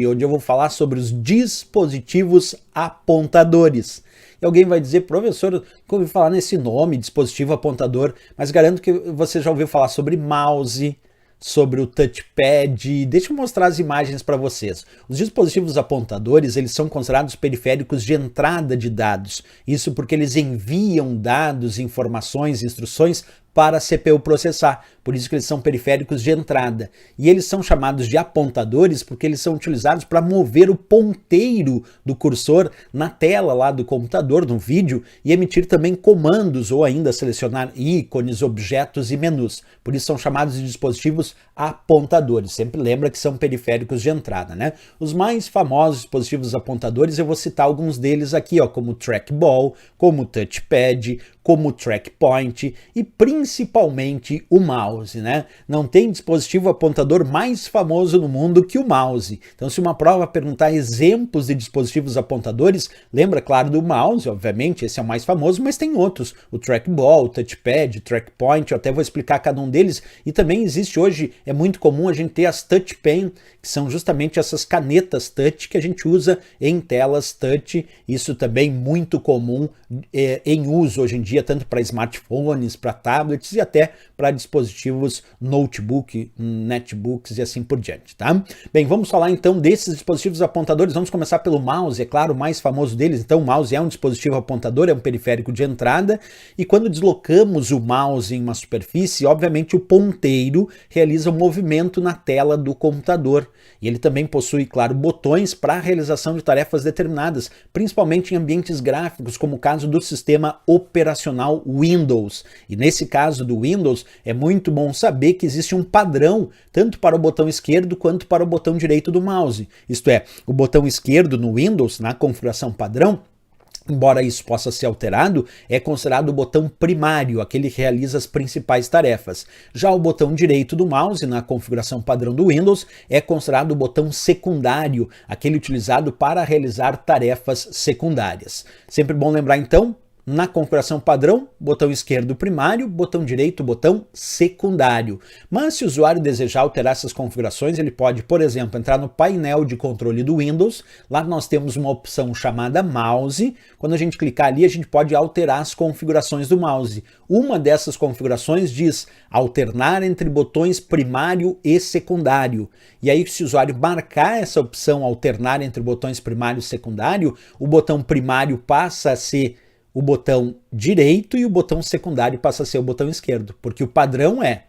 onde eu vou falar sobre os dispositivos apontadores. E alguém vai dizer, professor, nunca ouvi falar nesse nome, dispositivo apontador, mas garanto que você já ouviu falar sobre mouse, sobre o touchpad. Deixa eu mostrar as imagens para vocês. Os dispositivos apontadores, eles são considerados periféricos de entrada de dados. Isso porque eles enviam dados, informações, instruções para a CPU processar. Por isso que eles são periféricos de entrada. E eles são chamados de apontadores porque eles são utilizados para mover o ponteiro do cursor na tela lá do computador, no vídeo, e emitir também comandos ou ainda selecionar ícones, objetos e menus. Por isso são chamados de dispositivos apontadores. Sempre lembra que são periféricos de entrada, né? Os mais famosos dispositivos apontadores, eu vou citar alguns deles aqui, ó, como o trackball, como o touchpad, como o trackpoint e principalmente o mouse, né? Não tem dispositivo apontador mais famoso no mundo que o mouse. Então, se uma prova perguntar exemplos de dispositivos apontadores, lembra, claro, do mouse, obviamente, esse é o mais famoso, mas tem outros, o trackball, o touchpad, o trackpoint, eu até vou explicar cada um deles. E também existe hoje, é muito comum a gente ter as touch pen, que são justamente essas canetas touch que a gente usa em telas touch. Isso também muito comum em uso hoje em dia, tanto para smartphones, para tablets e até para dispositivos notebook, netbooks e assim por diante, tá? Bem, vamos falar então desses dispositivos apontadores. Vamos começar pelo mouse, é claro, o mais famoso deles. Então, o mouse é um dispositivo apontador, é um periférico de entrada, e quando deslocamos o mouse em uma superfície, obviamente o ponteiro realiza um movimento na tela do computador. E ele também possui, claro, botões para a realização de tarefas determinadas, principalmente em ambientes gráficos, como o caso do sistema operacional Windows. E nesse caso do Windows, é muito bom saber que existe um padrão, tanto para o botão esquerdo quanto para o botão direito do mouse. Isto é, o botão esquerdo no Windows, na configuração padrão, embora isso possa ser alterado, é considerado o botão primário, aquele que realiza as principais tarefas. Já o botão direito do mouse, na configuração padrão do Windows, é considerado o botão secundário, aquele utilizado para realizar tarefas secundárias. Sempre bom lembrar então, na configuração padrão, botão esquerdo primário, botão direito, botão secundário. Mas se o usuário desejar alterar essas configurações, ele pode, por exemplo, entrar no painel de controle do Windows. Lá nós temos uma opção chamada mouse. Quando a gente clicar ali, a gente pode alterar as configurações do mouse. Uma dessas configurações diz alternar entre botões primário e secundário. E aí, se o usuário marcar essa opção alternar entre botões primário e secundário, o botão primário passa a ser o botão direito e o botão secundário passa a ser o botão esquerdo, porque o padrão é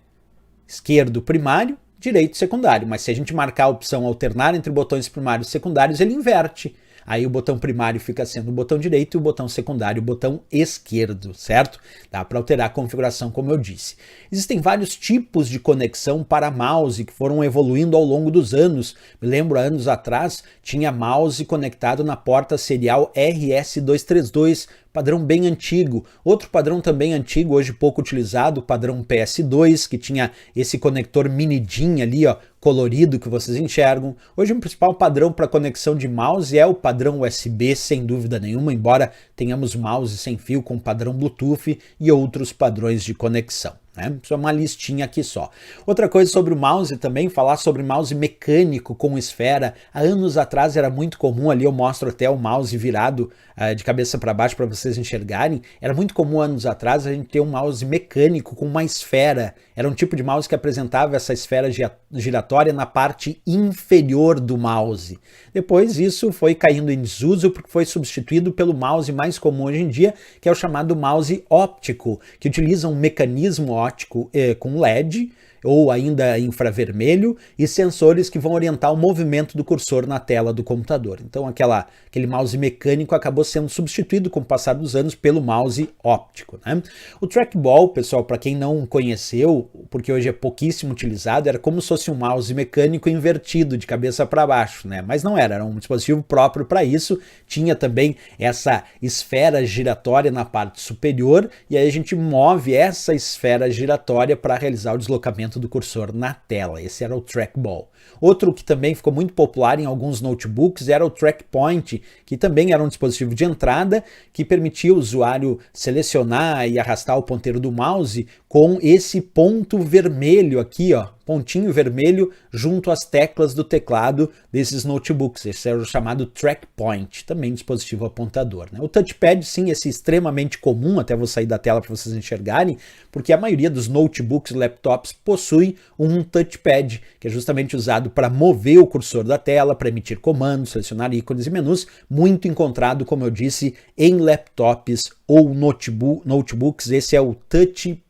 esquerdo primário, direito secundário, mas se a gente marcar a opção alternar entre botões primários e secundários, ele inverte. Aí o botão primário fica sendo o botão direito e o botão secundário o botão esquerdo, certo? Dá para alterar a configuração, como eu disse. Existem vários tipos de conexão para mouse que foram evoluindo ao longo dos anos. Me lembro, anos atrás, tinha mouse conectado na porta serial RS232, padrão bem antigo. Outro padrão também antigo, hoje pouco utilizado, o padrão PS2, que tinha esse conector mini DIN ali, ó, colorido que vocês enxergam. Hoje o principal padrão para conexão de mouse é o padrão USB, sem dúvida nenhuma, embora tenhamos mouse sem fio com padrão Bluetooth e outros padrões de conexão. Isso é uma listinha aqui só. Outra coisa sobre o mouse também, falar sobre mouse mecânico com esfera. Há anos atrás era muito comum, ali eu mostro até o mouse virado de cabeça para baixo para vocês enxergarem. Era muito comum anos atrás a gente ter um mouse mecânico com uma esfera. Era um tipo de mouse que apresentava essa esfera giratória na parte inferior do mouse. Depois isso foi caindo em desuso porque foi substituído pelo mouse mais comum hoje em dia, que é o chamado mouse óptico, que utiliza um mecanismo óptico com LED ou ainda infravermelho e sensores que vão orientar o movimento do cursor na tela do computador. Então aquele mouse mecânico acabou sendo substituído com o passar dos anos pelo mouse óptico, né? O trackball, pessoal, para quem não conheceu, porque hoje é pouquíssimo utilizado, era como se fosse um mouse mecânico invertido de cabeça para baixo, né? Mas não era um dispositivo próprio para isso. Tinha também essa esfera giratória na parte superior e aí a gente move essa esfera giratória para realizar o deslocamento posicionamento do cursor na tela. Esse era o trackball. Outro que também ficou muito popular em alguns notebooks era o trackpoint, que também era um dispositivo de entrada que permitia o usuário selecionar e arrastar o ponteiro do mouse com esse ponto vermelho aqui, ó, pontinho vermelho junto às teclas do teclado desses notebooks. Esse era o chamado trackpoint, também dispositivo apontador, né? O touchpad, sim, esse é extremamente comum, até vou sair da tela para vocês enxergarem, porque a maioria dos notebooks e laptops possui um touchpad, que é justamente usado para mover o cursor da tela, para emitir comandos, selecionar ícones e menus, muito encontrado, como eu disse, em laptops ou notebooks. Esse é o touchpad.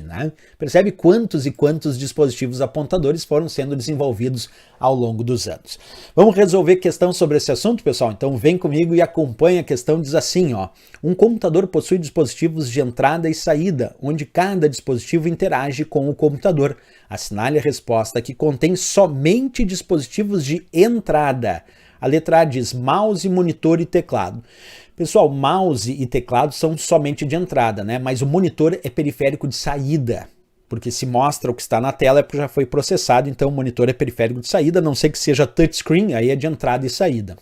Né? Percebe quantos e quantos dispositivos apontadores foram sendo desenvolvidos ao longo dos anos. Vamos resolver questão sobre esse assunto, pessoal? Então vem comigo e acompanha a questão. Diz assim, ó: um computador possui dispositivos de entrada e saída, onde cada dispositivo interage com o computador. Assinale a resposta que contém somente dispositivos de entrada. A letra A diz mouse, monitor e teclado. Pessoal, mouse e teclado são somente de entrada, né? Mas o monitor é periférico de saída, porque se mostra o que está na tela é porque já foi processado, então o monitor é periférico de saída, a não ser que seja touchscreen, aí é de entrada e saída.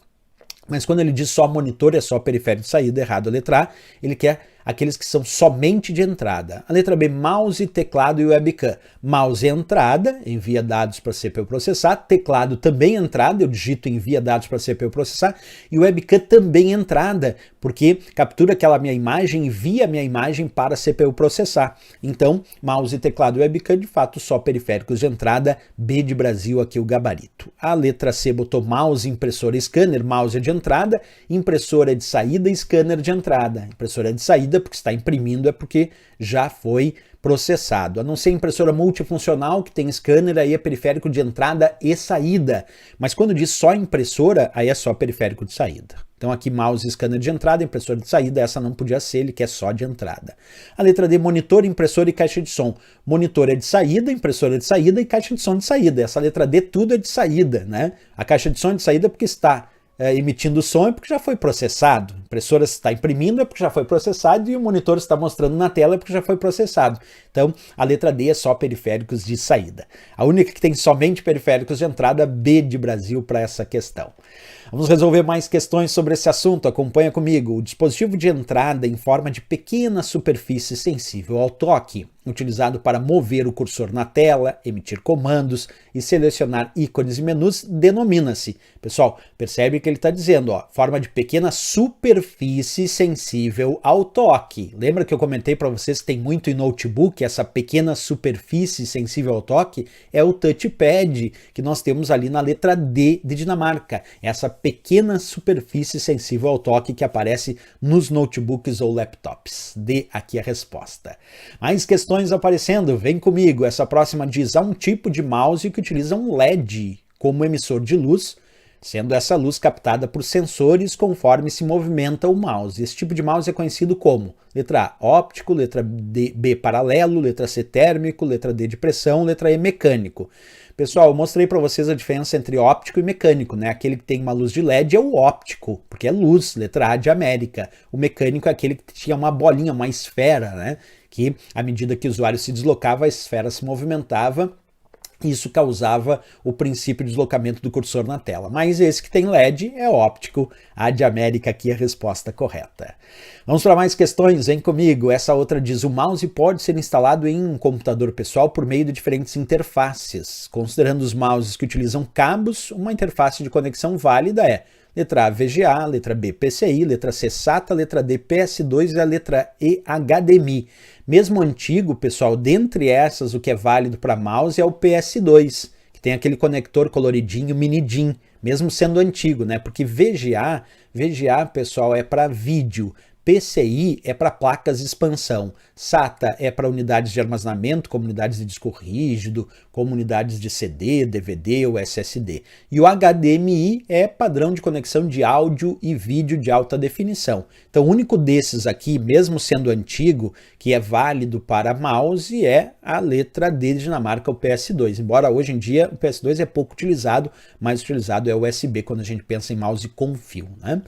Mas quando ele diz só monitor, é só periférico de saída, errado a letra A, ele quer aqueles que são somente de entrada. A letra B, mouse, teclado e webcam. Mouse é entrada, envia dados para a CPU processar. Teclado também é entrada, eu digito envia dados para a CPU processar. E webcam também é entrada, porque captura aquela minha imagem, envia a minha imagem para a CPU processar. Então, mouse, teclado e webcam, de fato, só periféricos de entrada. B de Brasil, aqui o gabarito. A letra C botou mouse, impressora e scanner. Mouse é de entrada, impressora é de saída e scanner de entrada. Impressora é de saída porque está imprimindo, é porque já foi processado. A não ser impressora multifuncional, que tem scanner, aí é periférico de entrada e saída. Mas quando diz só impressora, aí é só periférico de saída. Então aqui mouse e scanner de entrada, impressora de saída, essa não podia ser, ele quer só de entrada. A letra D, monitor, impressora e caixa de som. Monitor é de saída, impressora é de saída e caixa de som de saída. Essa letra D tudo é de saída, né? A caixa de som é de saída porque está emitindo som é porque já foi processado. A impressora está imprimindo é porque já foi processado e o monitor está mostrando na tela é porque já foi processado. Então, a letra D é só periféricos de saída. A única que tem somente periféricos de entrada, B de Brasil para essa questão. Vamos resolver mais questões sobre esse assunto. Acompanha comigo. O dispositivo de entrada em forma de pequena superfície sensível ao toque, utilizado para mover o cursor na tela, emitir comandos e selecionar ícones e menus, denomina-se. Pessoal, percebe que ele está dizendo, ó, forma de pequena superfície sensível ao toque. Lembra que eu comentei para vocês que tem muito em notebook, essa pequena superfície sensível ao toque é o touchpad que nós temos ali na letra D de Dinamarca. Essa pequena superfície sensível ao toque que aparece nos notebooks ou laptops. D aqui a resposta. Mais questões aparecendo, vem comigo. Essa próxima diz: há um tipo de mouse que utiliza um LED como emissor de luz, sendo essa luz captada por sensores conforme se movimenta o mouse. Esse tipo de mouse é conhecido como letra A, óptico, letra B, paralelo, letra C, térmico, letra D, de pressão, letra E, mecânico. Pessoal, eu mostrei para vocês a diferença entre óptico e mecânico, né? Aquele que tem uma luz de LED é o óptico, porque é luz, letra A de América. O mecânico é aquele que tinha uma bolinha, uma esfera, né? Que à medida que o usuário se deslocava, a esfera se movimentava. Isso causava o princípio de deslocamento do cursor na tela. Mas esse que tem LED é óptico. A de América aqui é a resposta correta. Vamos para mais questões, vem comigo. Essa outra diz: o mouse pode ser instalado em um computador pessoal por meio de diferentes interfaces. Considerando os mouses que utilizam cabos, uma interface de conexão válida é letra A, VGA, letra B, PCI, letra C, SATA, letra D, PS2 e a letra E, HDMI. Mesmo antigo, pessoal, dentre essas, o que é válido para mouse é o PS2, que tem aquele conector coloridinho mini DIN, mesmo sendo antigo, né? Porque VGA, pessoal, é para vídeo. PCI é para placas de expansão, SATA é para unidades de armazenamento, como unidades de disco rígido, como unidades de CD, DVD ou SSD. E o HDMI é padrão de conexão de áudio e vídeo de alta definição. Então o único desses aqui, mesmo sendo antigo, que é válido para mouse é a letra D de Dinamarca, o PS2. Embora hoje em dia o PS2 é pouco utilizado, mais utilizado é o USB quando a gente pensa em mouse com fio, né?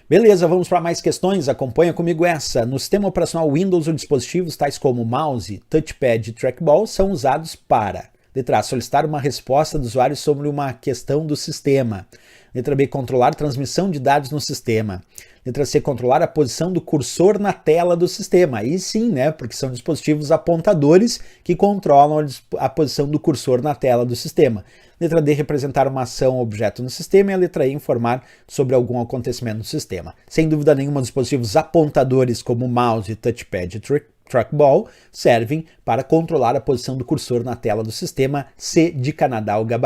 Beleza, vamos para mais questões. Acompanha comigo essa. No sistema operacional Windows, os dispositivos tais como mouse, touchpad e trackball são usados para: letra A, solicitar uma resposta do usuário sobre uma questão do sistema. Letra B, controlar a transmissão de dados no sistema. Letra C, controlar a posição do cursor na tela do sistema. Aí sim, né? Porque são dispositivos apontadores que controlam a posição do cursor na tela do sistema. Letra D, representar uma ação ou objeto no sistema. E a letra E, informar sobre algum acontecimento no sistema. Sem dúvida nenhuma, dispositivos apontadores como mouse, touchpad e trackball servem para controlar a posição do cursor na tela do sistema. C de Canadá, o gabarito.